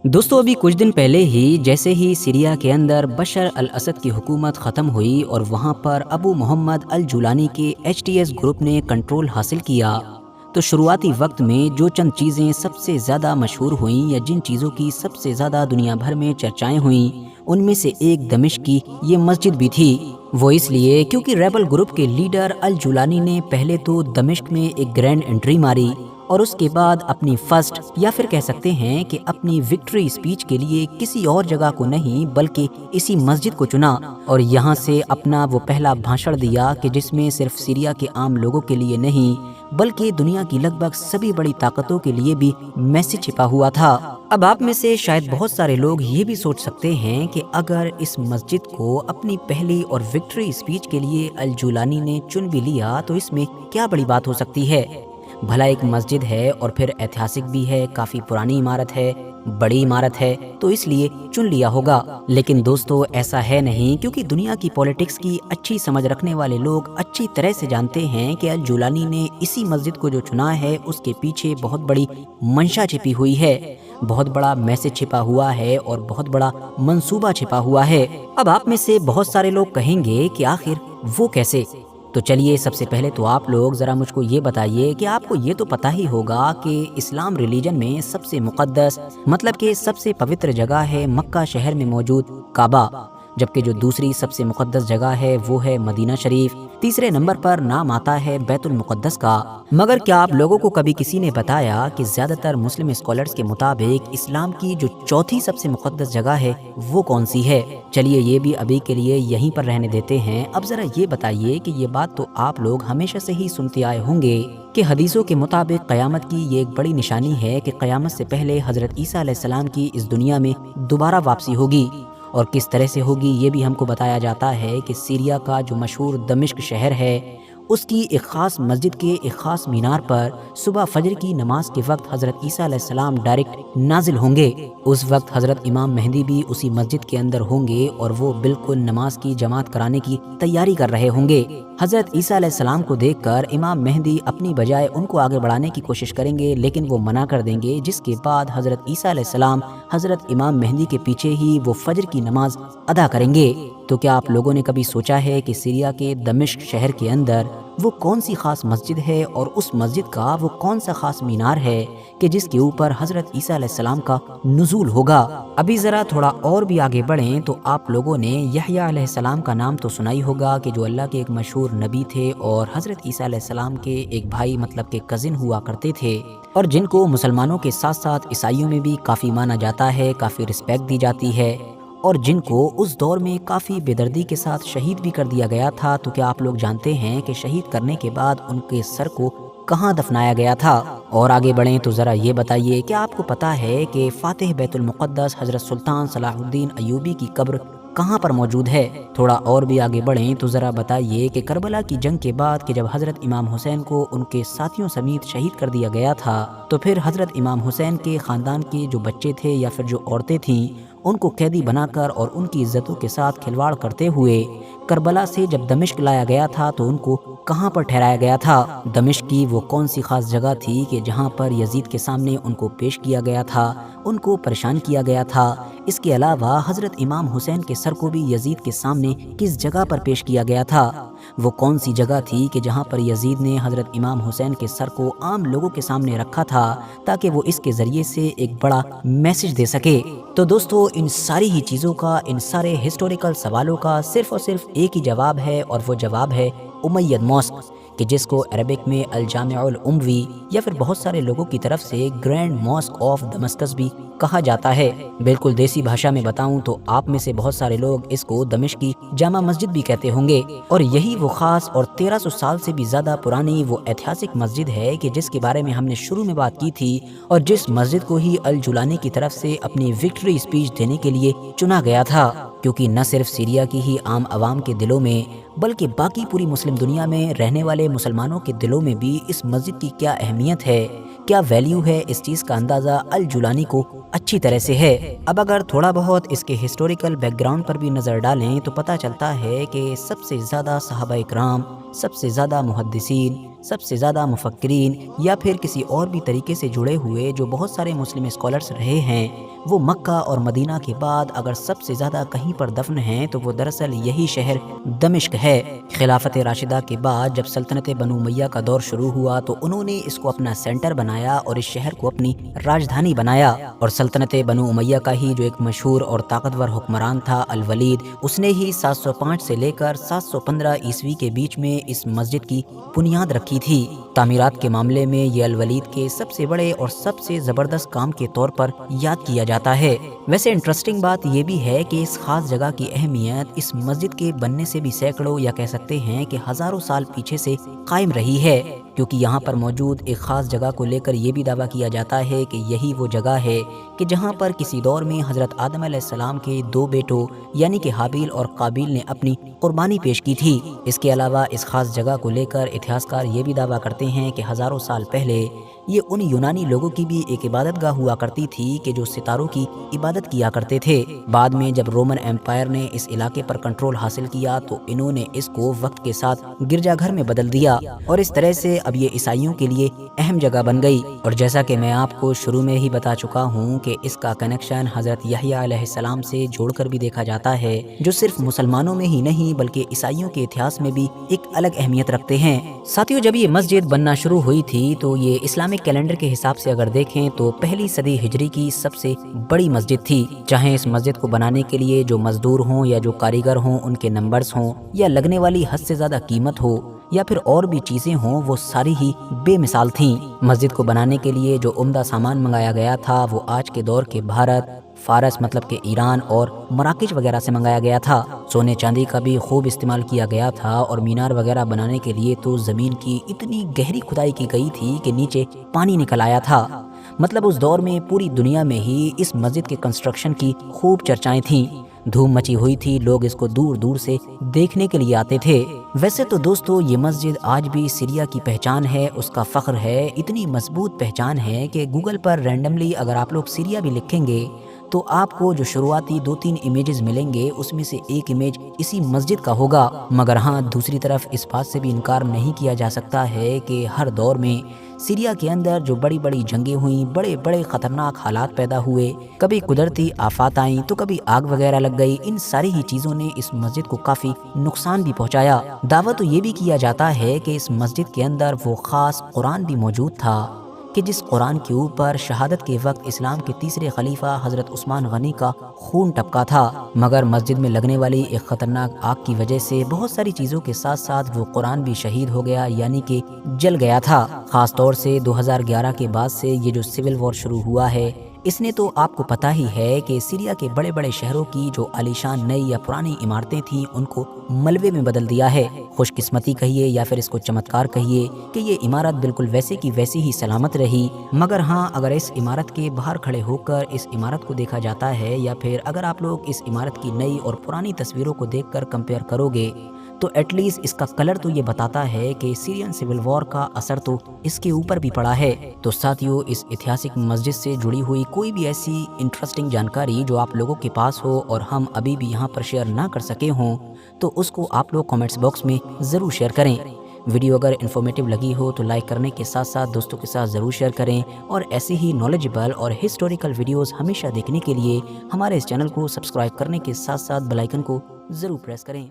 दोस्तों अभी कुछ दिन पहले ही जैसे ही सीरिया के अंदर बशर अल असद की हुकूमत ख़त्म हुई और वहाँ पर अबू मोहम्मद अल जुलानी के HTS ग्रुप ने कंट्रोल हासिल किया, तो शुरुआती वक्त में जो चंद चीज़ें सबसे ज़्यादा मशहूर हुईं या जिन चीज़ों की सबसे ज़्यादा दुनिया भर में चर्चाएं हुईं, उनमें से एक दमिश्क की ये मस्जिद भी थी। वो इसलिए क्योंकि रेबल ग्रुप के लीडर अल जुलानी ने पहले तो दमिश्क में एक ग्रैंड एंट्री मारी और उसके बाद अपनी फर्स्ट या फिर कह सकते हैं कि अपनी विक्ट्री स्पीच के लिए किसी और जगह को नहीं बल्कि इसी मस्जिद को चुना और यहाँ से अपना वो पहला भाषण दिया कि जिसमें सिर्फ सीरिया के आम लोगों के लिए नहीं बल्कि दुनिया की लगभग सभी बड़ी ताकतों के लिए भी मैसेज छिपा हुआ था। अब आप में से शायद बहुत सारे लोग ये भी सोच सकते हैं कि अगर इस मस्जिद को अपनी पहली और विक्ट्री स्पीच के लिए अल जुलानी ने चुन भी लिया तो इसमें क्या बड़ी बात हो सकती है। भला एक मस्जिद है और फिर ऐतिहासिक भी है, काफ़ी पुरानी इमारत है, बड़ी इमारत है, तो इसलिए चुन लिया होगा। लेकिन दोस्तों ऐसा है नहीं, क्योंकि दुनिया की पॉलिटिक्स की अच्छी समझ रखने वाले लोग अच्छी तरह से जानते हैं कि अल जुलानी ने इसी मस्जिद को जो चुना है उसके पीछे बहुत बड़ी मंशा छिपी हुई है, बहुत बड़ा मैसेज छिपा हुआ है और बहुत बड़ा मंसूबा छिपा हुआ है। अब आप में से बहुत सारे लोग कहेंगे कि आखिर वो कैसे। तो चलिए सबसे पहले तो आप लोग ज़रा मुझको ये बताइए कि आपको ये तो पता ही होगा कि इस्लाम रिलीजन में सबसे मुक़द्दस मतलब कि सबसे पवित्र जगह है मक्का शहर में मौजूद काबा, जबकि जो दूसरी सबसे मुक़द्दस जगह है वो है मदीना शरीफ। तीसरे नंबर पर नाम आता है बैतुल मुक़द्दस का। मगर क्या आप लोगों को कभी किसी ने बताया कि ज़्यादातर मुस्लिम स्कॉलर्स के मुताबिक इस्लाम की जो चौथी सबसे मुक़द्दस जगह है वो कौन सी है। चलिए ये भी अभी के लिए यहीं पर रहने देते हैं। अब ज़रा ये बताइए कि ये बात तो आप लोग हमेशा से ही सुनते आए होंगे कि हदीसों के मुताबिक क़यामत की ये एक बड़ी निशानी है कि क़यामत से पहले हज़रत ईसा अलैहिस्सलाम की इस दुनिया में दोबारा वापसी होगी। और किस तरह से होगी ये भी हमको बताया जाता है कि सीरिया का जो मशहूर दमिश्क शहर है उसकी एक ख़ास मस्जिद के एक ख़ास मीनार पर सुबह फजर की नमाज के वक्त हज़रत ईसा अलैहिस्सलाम डायरेक्ट नाजिल होंगे। उस वक्त हज़रत इमाम मेहदी भी उसी मस्जिद के अंदर होंगे और वो बिल्कुल नमाज की जमात कराने की तैयारी कर रहे होंगे। हज़रत ईसा अलैहिस्सलाम को देखकर इमाम मेहदी अपनी बजाय उनको आगे बढ़ाने की कोशिश करेंगे, लेकिन वो मना कर देंगे, जिसके बाद हज़रत ईसा अलैहिस्सलाम हज़रत इमाम मेहदी के पीछे ही वो फजर की नमाज अदा करेंगे। तो क्या आप लोगों ने कभी सोचा है कि सीरिया के दमिश्क शहर के अंदर वो कौन सी ख़ास मस्जिद है और उस मस्जिद का वो कौन सा ख़ास मीनार है कि जिसके ऊपर हज़रत ईसा अलैहिस्सलाम का नुज़ूल होगा। अभी ज़रा थोड़ा और भी आगे बढ़ें तो आप लोगों ने यहया अलैहिस्सलाम का नाम तो सुना ही होगा कि जो अल्लाह के एक मशहूर नबी थे और हज़रत ईसा अलैहिस्सलाम के एक भाई मतलब के कज़िन हुआ करते थे और जिनको मुसलमानों के साथ साथ ईसाइयों में भी काफ़ी माना जाता है, काफ़ी रिस्पेक्ट दी जाती है और जिनको उस दौर में काफ़ी बेदर्दी के साथ शहीद भी कर दिया गया था। तो क्या आप लोग जानते हैं कि शहीद करने के बाद उनके सर को कहाँ दफनाया गया था। और आगे बढ़ें तो ज़रा ये बताइए कि आपको पता है कि फ़ातिह बैतुल मुक़द्दस हज़रत सुल्तान सलाहुद्दीन अय्यूबी की कब्र कहाँ पर मौजूद है। थोड़ा और भी आगे बढ़ें तो ज़रा बताइए कि करबला की जंग के बाद कि जब हज़रत इमाम हुसैन को उनके साथियों समेत शहीद कर दिया गया था तो फिर हज़रत इमाम हुसैन के ख़ानदान के जो बच्चे थे या फिर जो औरतें थीं उनको कैदी बनाकर और उनकी इज्जतों के साथ खिलवाड़ करते हुए करबला से जब दमिश्क लाया गया था तो उनको कहाँ पर ठहराया गया था। दमिश्क की वो कौन सी खास जगह थी कि जहाँ पर यजीद के सामने उनको पेश किया गया था, उनको परेशान किया गया था। इसके अलावा हज़रत इमाम हुसैन के सर को भी यजीद के सामने किस जगह पर पेश किया गया था। वो कौन सी जगह थी कि जहाँ पर यजीद ने हज़रत इमाम हुसैन के सर को आम लोगों के सामने रखा था ताकि वो इसके ज़रिए से एक बड़ा मैसेज दे सके। तो दोस्तों इन सारी ही चीज़ों का, इन सारे हिस्टोरिकल सवालों का सिर्फ़ और सिर्फ एक ही जवाब है और वो जवाब है उमय्यद मॉस्क, कि जिसको अरबिक में अल जामिउल उमवी या फिर बहुत सारे लोगों की तरफ से ग्रैंड मॉस्क ऑफ दमस्कस भी कहा जाता है। बिल्कुल देसी भाषा में बताऊं तो आप में से बहुत सारे लोग इसको दमिश्क की जामा मस्जिद भी कहते होंगे। और यही वो खास और 1300 साल से भी ज्यादा पुरानी वो ऐतिहासिक मस्जिद है कि जिसके बारे में हमने शुरू में बात की थी और जिस मस्जिद को ही अल जुलानी की तरफ से अपनी विक्ट्री स्पीच देने के लिए चुना गया था, क्योंकि न सिर्फ सीरिया की ही आम आवाम के दिलों में बल्कि बाकी पूरी मुस्लिम दुनिया में रहने वाले मुसलमानों के दिलों में भी इस मस्जिद की क्या अहमियत है, क्या वैल्यू है, इस चीज़ का अंदाज़ा अल जुलानी को अच्छी तरह से है। अब अगर थोड़ा बहुत इसके हिस्टोरिकल बैकग्राउंड पर भी नज़र डालें तो पता चलता है कि सबसे ज़्यादा सहाबा इकराम, सबसे ज़्यादा मुहद्दिसीन, सबसे ज़्यादा मुफक्किरीन या फिर किसी और भी तरीके से जुड़े हुए जो बहुत सारे मुस्लिम स्कॉलर्स रहे हैं وہ مکہ اور مدینہ کے بعد اگر سب سے زیادہ کہیں پر دفن ہیں تو وہ دراصل یہی شہر دمشق ہے۔ خلافت راشدہ کے بعد جب سلطنت بنو امیہ کا دور شروع ہوا تو انہوں نے اس کو اپنا سینٹر بنایا اور اس شہر کو اپنی راجدھانی بنایا، اور سلطنت بنو امیہ کا ہی جو ایک مشہور اور طاقتور حکمران تھا الولید، اس نے ہی 705 سے لے کر 715 عیسوی کے بیچ میں اس مسجد کی بنیاد رکھی تھی۔ تعمیرات کے معاملے میں یہ الولید کے سب سے بڑے اور سب سے زبردست کام کے طور پر یاد کیا جاتا ہے۔ ویسے انٹرسٹنگ بات یہ بھی ہے کہ اس خاص جگہ کی اہمیت اس مسجد کے بننے سے بھی سینکڑوں یا کہہ سکتے ہیں کہ ہزاروں سال پیچھے سے قائم رہی ہے، کیونکہ یہاں پر موجود ایک خاص جگہ کو لے کر یہ بھی دعویٰ کیا جاتا ہے کہ یہی وہ جگہ ہے کہ جہاں پر کسی دور میں حضرت آدم علیہ السلام کے 2 بیٹوں یعنی کہ حابیل اور قابیل نے اپنی قربانی پیش کی تھی۔ اس کے علاوہ اس خاص جگہ کو لے کر اتہاسکار یہ بھی دعویٰ کرتے ہیں کہ ہزاروں سال پہلے یہ ان یونانی لوگوں کی بھی ایک عبادت گاہ ہوا کرتی تھی کہ جو ستاروں کی عبادت کیا کرتے تھے۔ بعد میں جب رومن ایمپائر نے اس علاقے پر کنٹرول حاصل کیا تو انہوں نے اس کو وقت کے ساتھ گرجا گھر میں بدل دیا، اور اس طرح سے اب یہ عیسائیوں کے لیے اہم جگہ بن گئی۔ اور جیسا کہ میں آپ کو شروع میں ہی بتا چکا ہوں کہ اس کا کنیکشن حضرت یحییٰ علیہ السلام سے جوڑ کر بھی دیکھا جاتا ہے، جو صرف مسلمانوں میں ہی نہیں بلکہ عیسائیوں کے اتہاس میں بھی ایک الگ اہمیت رکھتے ہیں۔ ساتھیوں، جب یہ مسجد بننا شروع ہوئی تھی تو یہ اسلامک کیلنڈر کے حساب سے اگر دیکھیں تو پہلی صدی ہجری کی سب سے بڑی مسجد تھی۔ چاہے اس مسجد کو بنانے کے لیے جو مزدور ہوں یا جو کاریگر ہوں ان کے نمبرز ہوں، یا لگنے والی حد سے زیادہ قیمت ہو، یا پھر اور بھی چیزیں ہوں، وہ ساری ہی بے مثال تھیں۔ مسجد کو بنانے کے لیے جو عمدہ سامان منگایا گیا تھا وہ آج کے دور کے بھارت، فارس مطلب کہ ایران اور مراکش وغیرہ سے منگایا گیا تھا۔ سونے چاندی کا بھی خوب استعمال کیا گیا تھا، اور مینار وغیرہ بنانے کے لیے تو زمین کی اتنی گہری کھدائی کی گئی تھی کہ نیچے پانی نکل آیا تھا۔ مطلب اس دور میں پوری دنیا میں ہی اس مسجد کے کنسٹرکشن کی خوب چرچائیں تھیں، دھوم مچی ہوئی تھی، لوگ اس کو دور دور سے دیکھنے کے لیے آتے تھے۔ ویسے تو دوستو یہ مسجد آج بھی سیریا کی پہچان ہے، اس کا فخر ہے، اتنی مضبوط پہچان ہے کہ گوگل پر رینڈملی اگر آپ لوگ سیریا بھی لکھیں گے تو آپ کو جو شروعاتی 2-3 امیجز ملیں گے اس میں سے ایک امیج اسی مسجد کا ہوگا۔ مگر ہاں، دوسری طرف اس بات سے بھی انکار نہیں کیا جا سکتا ہے کہ ہر دور میں سیریا کے اندر جو بڑی بڑی جنگیں ہوئیں، بڑے بڑے خطرناک حالات پیدا ہوئے، کبھی قدرتی آفات آئیں تو کبھی آگ وغیرہ لگ گئی، ان ساری ہی چیزوں نے اس مسجد کو کافی نقصان بھی پہنچایا۔ دعویٰ تو یہ بھی کیا جاتا ہے کہ اس مسجد کے اندر وہ خاص قرآن بھی موجود تھا کہ جس قرآن کے اوپر شہادت کے وقت اسلام کے تیسرے خلیفہ حضرت عثمان غنی کا خون ٹپکا تھا، مگر مسجد میں لگنے والی ایک خطرناک آگ کی وجہ سے بہت ساری چیزوں کے ساتھ ساتھ وہ قرآن بھی شہید ہو گیا، یعنی کہ جل گیا تھا۔ خاص طور سے 2011 کے بعد سے یہ جو سول وار شروع ہوا ہے، اس نے تو آپ کو پتہ ہی ہے کہ سیریا کے بڑے بڑے شہروں کی جو عالیشان نئی یا پرانی عمارتیں تھیں ان کو ملبے میں بدل دیا ہے۔ خوش قسمتی کہیے یا پھر اس کو چمتکار کہیے کہ یہ عمارت بالکل ویسے کی ویسی ہی سلامت رہی۔ مگر ہاں، اگر اس عمارت کے باہر کھڑے ہو کر اس عمارت کو دیکھا جاتا ہے، یا پھر اگر آپ لوگ اس عمارت کی نئی اور پرانی تصویروں کو دیکھ کر کمپیئر کرو گے تو ایٹ لیسٹ اس کا کلر تو یہ بتاتا ہے کہ سیرین سول وار کا اثر تو اس کے اوپر بھی پڑا ہے۔ تو ساتھیوں، اس ایتہاسک مسجد سے جڑی ہوئی کوئی بھی ایسی انٹرسٹنگ جانکاری جو آپ لوگوں کے پاس ہو اور ہم ابھی بھی یہاں پر شیئر نہ کر سکے ہوں تو اس کو آپ لوگ کامنٹس باکس میں ضرور شیئر کریں۔ ویڈیو اگر انفارمیٹیو لگی ہو تو لائک کرنے کے ساتھ ساتھ دوستوں کے ساتھ ضرور شیئر کریں، اور ایسی ہی نالجبل اور ہسٹوریکل ویڈیوز ہمیشہ دیکھنے کے لیے ہمارے اس چینل کو سبسکرائب کرنے کے ساتھ ساتھ بیل آئیکن کو ضرور پریس کریں۔